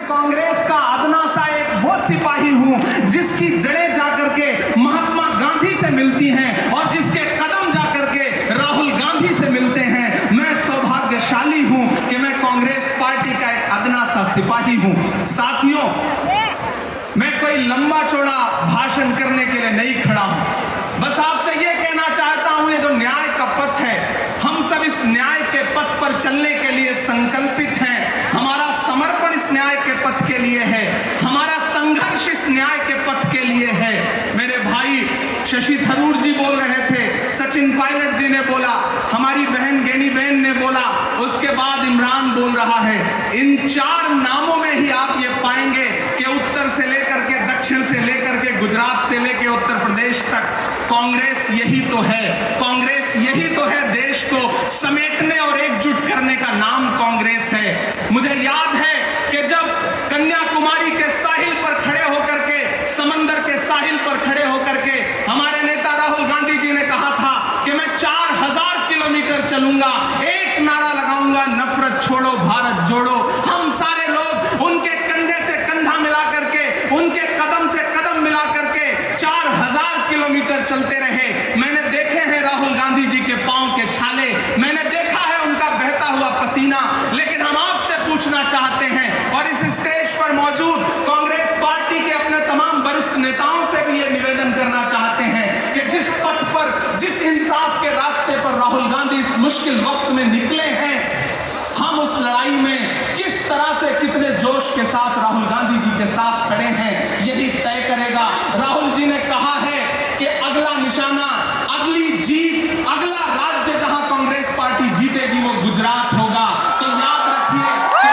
कांग्रेस का अदना सा एक वो सिपाही हूं जिसकी जड़ें जाकर के महात्मा गांधी से मिलती हैं और जिसके कदम जाकर के राहुल गांधी से मिलते हैं। मैं सौभाग्यशाली हूं कि मैं कांग्रेस पार्टी का एक अदना सा सिपाही हूं। साथियों, मैं कोई लंबा चौड़ा भाषण करने के लिए नहीं खड़ा हूं, बस आपसे यह कहना चाहता हूं, ये जो न्याय का पथ है, हम सब इस न्याय के पथ पर चलने के लिए संकल्पित हैं। हमारा समर्पण इस न्याय के पथ के लिए है, हमारा संघर्ष इस न्याय के पथ के लिए है। मेरे भाई शशि थरूर जी बोल रहे थे, सचिन पायलट जी ने बोला, हमारी बहन गेनी बहन ने बोला, उसके बाद इमरान बोल रहा है। इन चार नामों में ही आप ये पाएंगे कि उत्तर से लेकर के दक्षिण से लेकर के गुजरात से लेकर उत्तर प्रदेश तक कांग्रेस यही तो है। कांग्रेस यही तो है, देश को समेटने और एकजुट करने का नाम कांग्रेस है। मुझे याद है कि जब कन्याकुमारी के साहिल पर खड़े होकर के, समंदर के साहिल पर खड़े होकर के हमारे नेता राहुल गांधी जी ने कहा था कि मैं 4000 किलोमीटर चलूंगा, एक नारा लगाऊंगा, नफरत छोड़ो भारत जोड़ो। हम सारे लोग उनके कंधे से कंधा मिला करके, उनके कदम से कदम मिला करके 4000 किलोमीटर चलते रहे। मैंने देखे हैं राहुल गांधी जी के पांव के छाले, मैंने देखा है उनका बहता हुआ पसीना। लेकिन हम आपसे पूछना चाहते हैं और इस स्टेज पर मौजूद कांग्रेस पार्टी के अपने तमाम वरिष्ठ नेताओं से भी ये निवेदन करना चाहते हैं कि जिस पथ पर, जिस इंसाफ के रास्ते पर राहुल गांधी इस मुश्किल वक्त में निकले हैं, हम उस लड़ाई में किस तरह से, कितने जोश के साथ राहुल गांधी जी के साथ खड़े हैं, यही तय करेगा। राहुल जी ने कहा है कि अगला निशाना, अगली जीत, अगला राज्य जहां कांग्रेस पार्टी जीतेगी वो गुजरात होगा। तो याद रखिए कि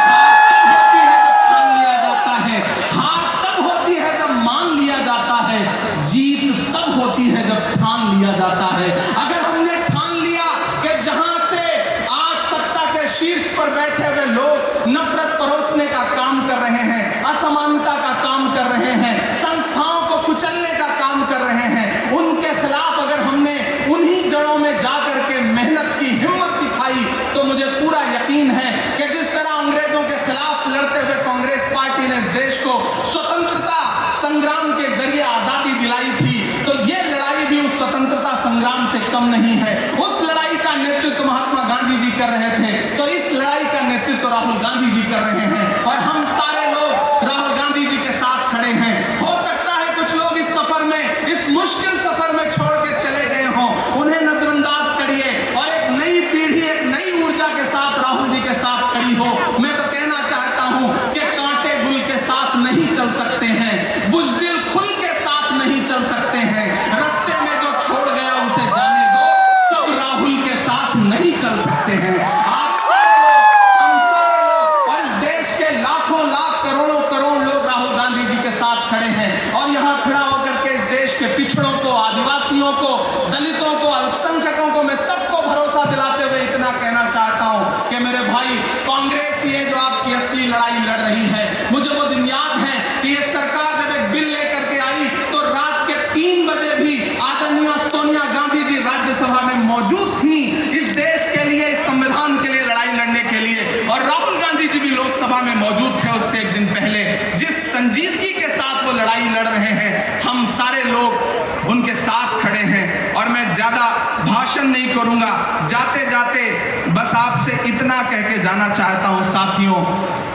हार तब होती है जब मान लिया जाता है, जीत तब होती है जब ठान लिया जाता है। अगर हमने ठान लिया कि जहां से आज सत्ता के शीर्ष पर बैठे हुए लोग नफरत परोसने का काम कर रहे हैं, असमानता का काम कर रहे हैं, संस्थाओं को कुचलने का काम कर रहे हैं, उनके खिलाफ अगर हमने उन्हीं जड़ों में जाकर के मेहनत की, हिम्मत दिखाई, तो मुझे पूरा यकीन है कि जिस तरह अंग्रेजों के खिलाफ लड़ते हुए कांग्रेस पार्टी ने इस देश को स्वतंत्रता संग्राम के जरिए आजादी दिलाई थी, तो ये लड़ाई भी उस स्वतंत्रता संग्राम से कम नहीं है। उस लड़ाई का नेतृत्व महात्मा गांधी जी कर रहे थे, तो इस लड़ाई का नेतृत्व राहुल गांधी जी कर रहे हैं और हम सारे लोग राहुल गांधी जी के साथ खड़े हैं। हो सकता है कुछ लोग इस सफर में, इस मुश्किल सफर में छोड़ के चले गए हों, उन्हें नजरअंदाज करिए और एक नई पीढ़ी, एक नई ऊर्जा के साथ राहुल जी के साथ खड़ी हो। मैं तो कहना चाहता हूं कि कांटे गुल के साथ नहीं चल सकते हैं, बुज़दिल खुल के साथ नहीं चल सकते हैं। रास्ते में जो छोड़ गया उसे जाने दो, सब राहुल के साथ नहीं चल सकते हैं। आप सारे लोग, हम सारे लोग और इस देश के लाखों लाख, करोड़ों करोड़ लोग राहुल गांधी जी के साथ खड़े हैं और यहां खड़ा होकर के इस देश के पिछड़ों को, आदिवासियों को, दलितों को, अल्पसंख्यकों को मैं सबको भरोसा दिलाते हुए इतना कहना चाहता हूं कि मेरे भाई, कांग्रेस ये जो आपकी असली लड़ाई लड़ रही है, मुझे वो दिन याद है कि ये सरकार जब एक बिल लेकर के आई तो रात के 3 बजे भी आदरणीय सोनिया गांधी जी राज्यसभा में मौजूद थी इस देश के लिए, इस संविधान के लिए लड़ाई लड़ने के लिए, और राहुल गांधी जी भी लोकसभा में मौजूद थे उससे एक दिन पहले। जिस संजीदगी के साथ वो लड़ाई लड़ रहे हैं, हम सारे लोग उनके साथ खड़े हैं। और मैं ज्यादा भाषण नहीं करूंगा, जाते जाते बस आपसे इतना कह के जाना चाहता हूं साथियों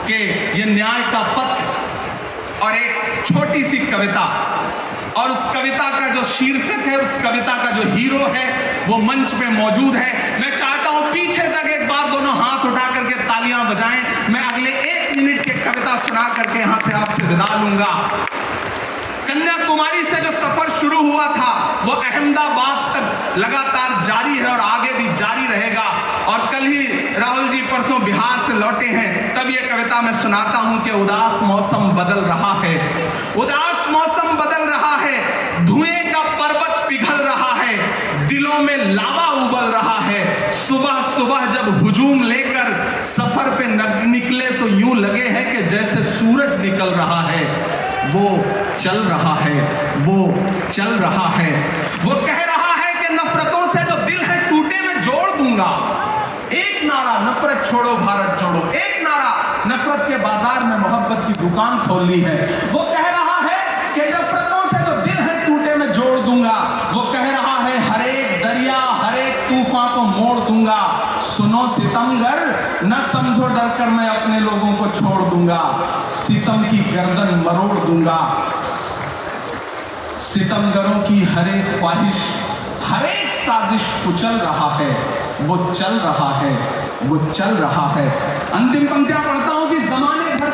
कि ये न्याय का पथ और एक छोटी सी कविता, और उस कविता का जो शीर्षक है, उस कविता का जो हीरो है वो मंच पे मौजूद है। मैं चाहता हूं पीछे तक एक बार दोनों हाथ उठा करके तालियां बजाएं। मैं अगले 1 मिनट की कविता सुना करके यहां से आपसे विदा लूंगा। कन्याकुमारी से जो सफर शुरू हुआ था वो अहमदाबाद तक लगातार जारी है और आगे भी जारी रहेगा। और कल ही राहुल जी परसों बिहार से लौटे हैं, तब ये कविता मैं सुनाता हूं कि उदास मौसम बदल रहा है, उदास मौसम बदल रहा है, धुएं का पर्वत पिघल रहा है, दिलों में लावा उबल रहा है। सुबह सुबह जब हुजूम लेकर सफर पे निकले तो यूं लगे है कि जैसे सूरज निकल रहा है। वो चल रहा है, वो चल रहा है, वो कह रहा है कि नफरतों से जो दिल है टूटे मैं जोड़ दूंगा, एक एक नारा नफरत छोड़ो भारत जोड़ो, एक नारा नफरत के बाजार में मोहब्बत की दुकान खोल ली है। वो कह रहा है कि नफरतों से जो दिल है टूटे में जोड़ दूंगा। वो कह रहा है हर एक दरिया हर एक तूफान को मोड़ दूंगा। सुनो सितमगर, न समझो डर कर मैं अपने लोगों को छोड़ दूंगा। सितम की गर्दन मरोड़ दूंगा। सितमगरों की हर एक ख्वाहिश हर एक साजिश कुचल रहा है। वो चल रहा है, वो चल रहा है। अंतिम पंक्तियां पढ़ता हूं कि जमाने